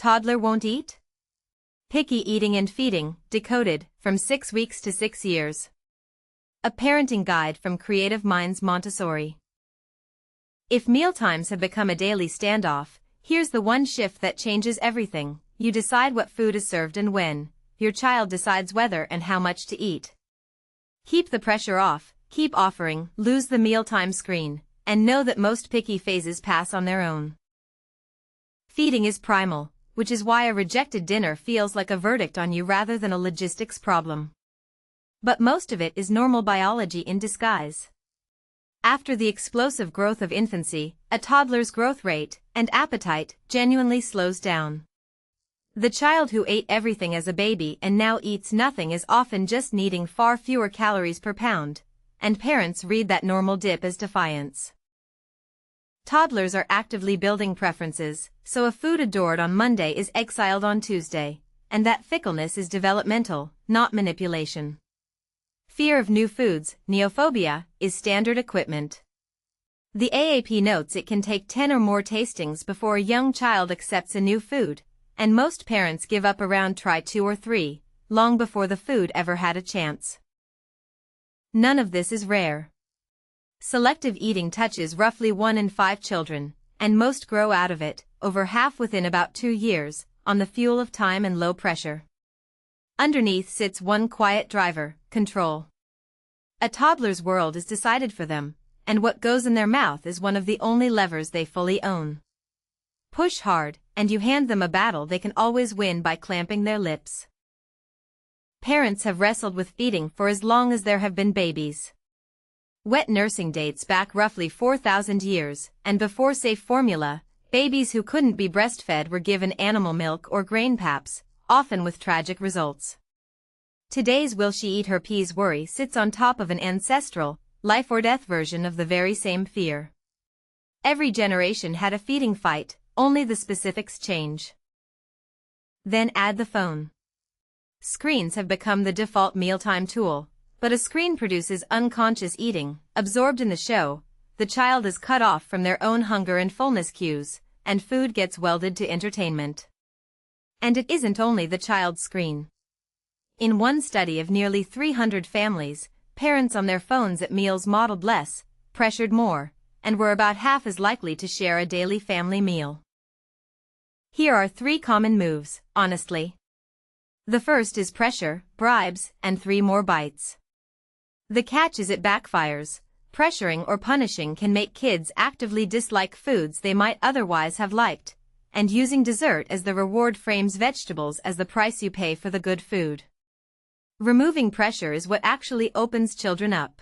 Toddler won't eat? Picky Eating and Feeding, Decoded, from 6 weeks to 6 years. A parenting guide from Creative Minds Montessori. If mealtimes have become a daily standoff, here's the one shift that changes everything. You decide what food is served and when. Your child decides whether and how much to eat. Keep the pressure off, keep offering, lose the mealtime screen, and know that most picky phases pass on their own. Feeding is primal, which is why a rejected dinner feels like a verdict on you rather than a logistics problem. But most of it is normal biology in disguise. After the explosive growth of infancy, a toddler's growth rate and appetite genuinely slows down. The child who ate everything as a baby and now eats nothing is often just needing far fewer calories per pound, and parents read that normal dip as defiance. Toddlers are actively building preferences, so a food adored on Monday is exiled on Tuesday, and that fickleness is developmental, not manipulation. Fear of new foods, neophobia, is standard equipment. The AAP notes it can take 10 or more tastings before a young child accepts a new food, and most parents give up around try 2 or 3, long before the food ever had a chance. None of this is rare. Selective eating touches roughly 1 in 5 children, and most grow out of it, over half within about 2 years, on the fuel of time and low pressure. Underneath sits one quiet driver: control. A toddler's world is decided for them, and what goes in their mouth is one of the only levers they fully own. Push hard, and you hand them a battle they can always win by clamping their lips. Parents have wrestled with feeding for as long as there have been babies. Wet nursing dates back roughly 4,000 years, and before safe formula, babies who couldn't be breastfed were given animal milk or grain paps, often with tragic results. Today's will she eat her peas worry sits on top of an ancestral, life or death version of the very same fear. Every generation had a feeding fight, only the specifics change. Then add the phone. Screens have become the default mealtime tool, but a screen produces unconscious eating. Absorbed in the show, the child is cut off from their own hunger and fullness cues, and food gets welded to entertainment. And it isn't only the child's screen. In one study of nearly 300 families, parents on their phones at meals modeled less, pressured more, and were about half as likely to share a daily family meal. Here are 3 common moves, honestly. The first is pressure, bribes, and 3 more bites. The catch is it backfires. Pressuring or punishing can make kids actively dislike foods they might otherwise have liked, and using dessert as the reward frames vegetables as the price you pay for the good food. Removing pressure is what actually opens children up.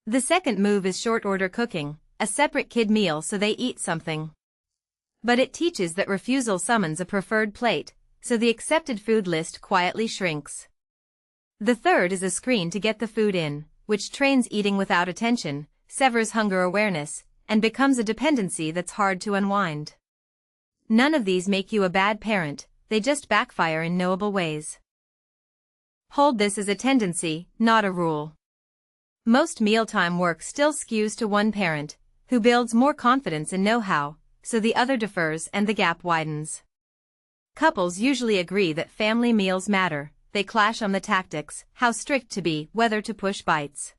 The second move is short-order cooking, a separate kid meal so they eat something. But it teaches that refusal summons a preferred plate, so the accepted food list quietly shrinks. The third is a screen to get the food in, which trains eating without attention, severs hunger awareness, and becomes a dependency that's hard to unwind. None of these make you a bad parent, they just backfire in knowable ways. Hold this as a tendency, not a rule. Most mealtime work still skews to one parent, who builds more confidence and know-how, so the other defers and the gap widens. Couples usually agree that family meals matter, they clash on the tactics, how strict to be, whether to push bites.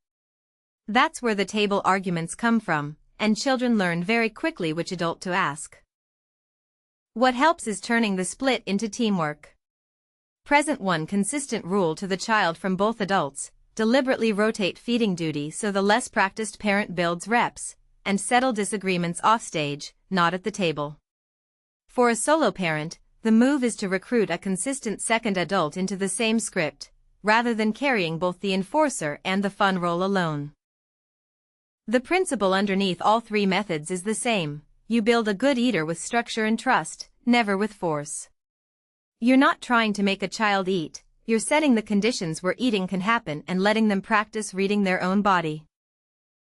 That's where the table arguments come from, and children learn very quickly which adult to ask. What helps is turning the split into teamwork. Present one consistent rule to the child from both adults, deliberately rotate feeding duty so the less practiced parent builds reps, and settle disagreements offstage, not at the table. For a solo parent, the move is to recruit a consistent second adult into the same script, rather than carrying both the enforcer and the fun role alone. The principle underneath all 3 methods is the same: you build a good eater with structure and trust, never with force. You're not trying to make a child eat, you're setting the conditions where eating can happen and letting them practice reading their own body.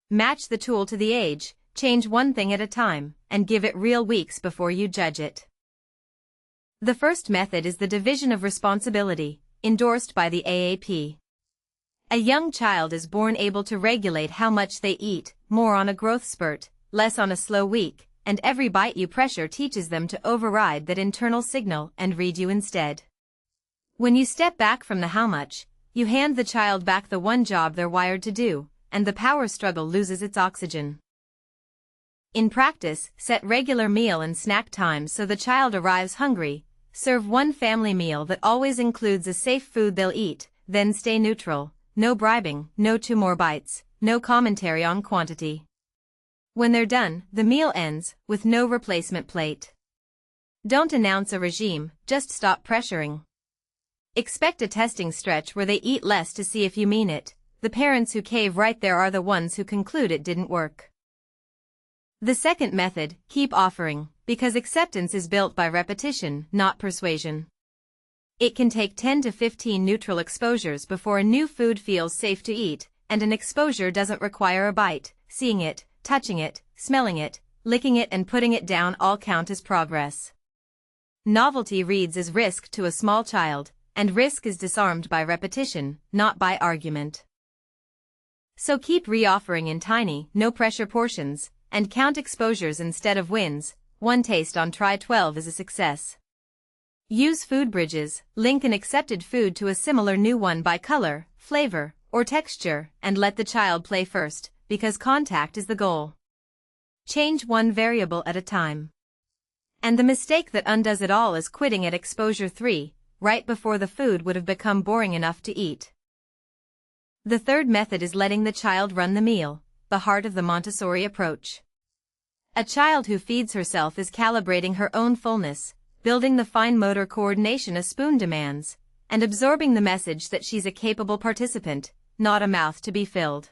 Match the tool to the age, change one thing at a time, and give it real weeks before you judge it. The first method is the division of responsibility, endorsed by the AAP. A young child is born able to regulate how much they eat, more on a growth spurt, less on a slow week, and every bite you pressure teaches them to override that internal signal and read you instead. When you step back from the how much, you hand the child back the one job they're wired to do, and the power struggle loses its oxygen. In practice, set regular meal and snack times so the child arrives hungry. Serve one family meal that always includes a safe food they'll eat, then stay neutral. No bribing, no 2 more bites, no commentary on quantity. When they're done, the meal ends, with no replacement plate. Don't announce a regime, just stop pressuring. Expect a testing stretch where they eat less to see if you mean it. The parents who cave right there are the ones who conclude it didn't work. The second method, keep offering, because acceptance is built by repetition, not persuasion. It can take 10 to 15 neutral exposures before a new food feels safe to eat, and an exposure doesn't require a bite. Seeing it, touching it, smelling it, licking it and putting it down all count as progress. Novelty reads as risk to a small child, and risk is disarmed by repetition, not by argument. So keep re-offering in tiny, no-pressure portions, and count exposures instead of wins. 1 taste on try 12 is a success. Use food bridges, link an accepted food to a similar new one by color, flavor, or texture, and let the child play first, because contact is the goal. Change one variable at a time. And the mistake that undoes it all is quitting at exposure 3, right before the food would have become boring enough to eat. The third method is letting the child run the meal, the heart of the Montessori approach. A child who feeds herself is calibrating her own fullness, building the fine motor coordination a spoon demands, and absorbing the message that she's a capable participant, not a mouth to be filled.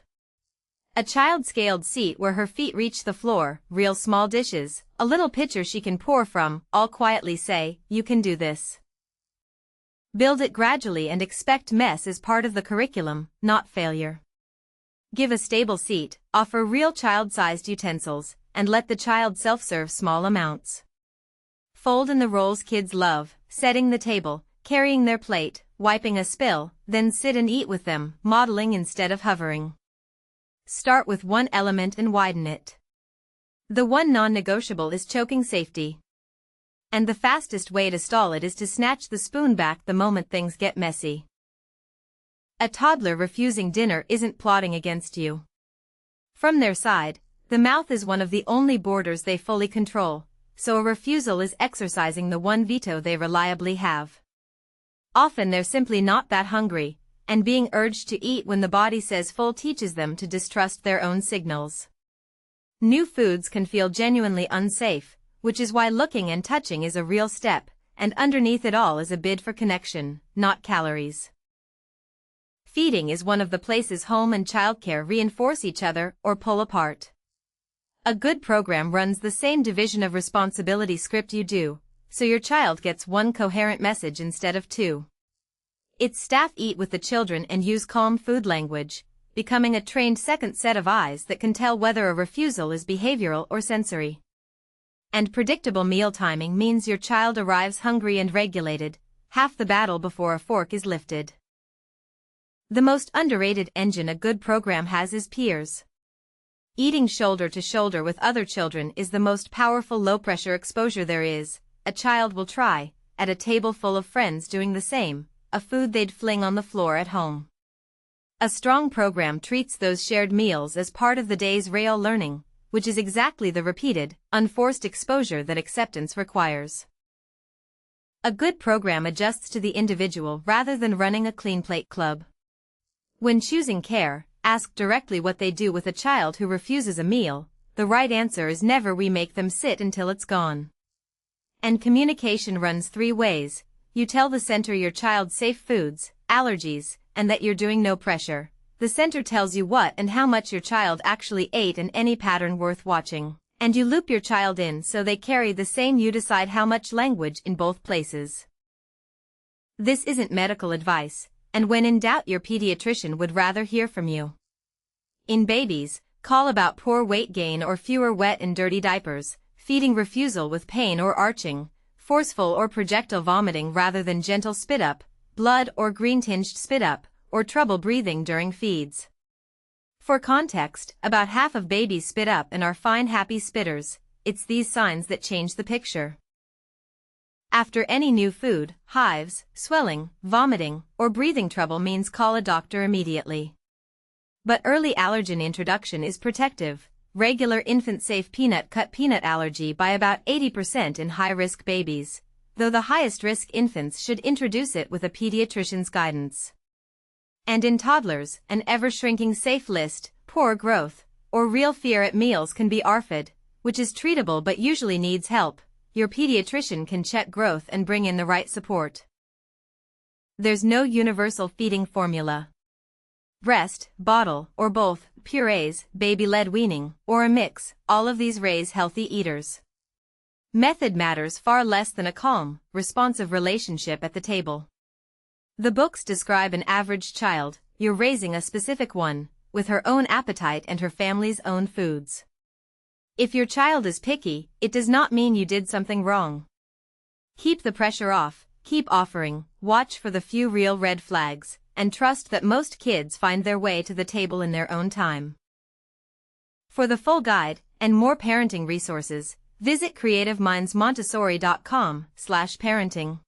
A child-scaled seat where her feet reach the floor, real small dishes, a little pitcher she can pour from, all quietly say, "You can do this." Build it gradually and expect mess as part of the curriculum, not failure. Give a stable seat, offer real child-sized utensils, and let the child self-serve small amounts. Fold in the roles kids love, setting the table, carrying their plate, wiping a spill, then sit and eat with them, modeling instead of hovering. Start with one element and widen it. The one non-negotiable is choking safety. And the fastest way to stall it is to snatch the spoon back the moment things get messy. A toddler refusing dinner isn't plotting against you. From their side, the mouth is one of the only borders they fully control, so a refusal is exercising the one veto they reliably have. Often they're simply not that hungry, and being urged to eat when the body says full teaches them to distrust their own signals. New foods can feel genuinely unsafe, which is why looking and touching is a real step, and underneath it all is a bid for connection, not calories. Feeding is one of the places home and childcare reinforce each other or pull apart. A good program runs the same division of responsibility script you do, so your child gets one coherent message instead of 2. Its staff eat with the children and use calm food language, becoming a trained second set of eyes that can tell whether a refusal is behavioral or sensory. And predictable meal timing means your child arrives hungry and regulated, half the battle before a fork is lifted. The most underrated engine a good program has is peers. Eating shoulder to shoulder with other children is the most powerful low-pressure exposure there is. A child will try, at a table full of friends doing the same, a food they'd fling on the floor at home. A strong program treats those shared meals as part of the day's real learning, which is exactly the repeated, unforced exposure that acceptance requires. A good program adjusts to the individual rather than running a clean plate club. When choosing care, ask directly what they do with a child who refuses a meal. The right answer is never "we make them sit until it's gone." And communication runs 3 ways. You tell the center your child's safe foods, allergies, and that you're doing no pressure. The center tells you what and how much your child actually ate and any pattern worth watching. And you loop your child in so they carry the same "you decide how much" language in both places. This isn't medical advice, and when in doubt your pediatrician would rather hear from you. In babies, call about poor weight gain or fewer wet and dirty diapers, feeding refusal with pain or arching, forceful or projectile vomiting rather than gentle spit up, blood or green-tinged spit up, or trouble breathing during feeds. For context, about half of babies spit up and are fine happy spitters. it's these signs that change the picture. After any new food, hives, swelling, vomiting, or breathing trouble means call a doctor immediately. But early allergen introduction is protective. Regular infant-safe cut peanut allergy by about 80% in high-risk babies, though the highest-risk infants should introduce it with a pediatrician's guidance. And in toddlers, an ever-shrinking safe list, poor growth, or real fear at meals can be ARFID, which is treatable but usually needs help. Your pediatrician can check growth and bring in the right support. There's no universal feeding formula. Breast, bottle, or both, purees, baby-led weaning, or a mix, all of these raise healthy eaters. Method matters far less than a calm, responsive relationship at the table. The books describe an average child, you're raising a specific one, with her own appetite and her family's own foods. If your child is picky, it does not mean you did something wrong. Keep the pressure off, keep offering, watch for the few real red flags, and trust that most kids find their way to the table in their own time. For the full guide, and more parenting resources, visit creativemindsmontessori.com/parenting.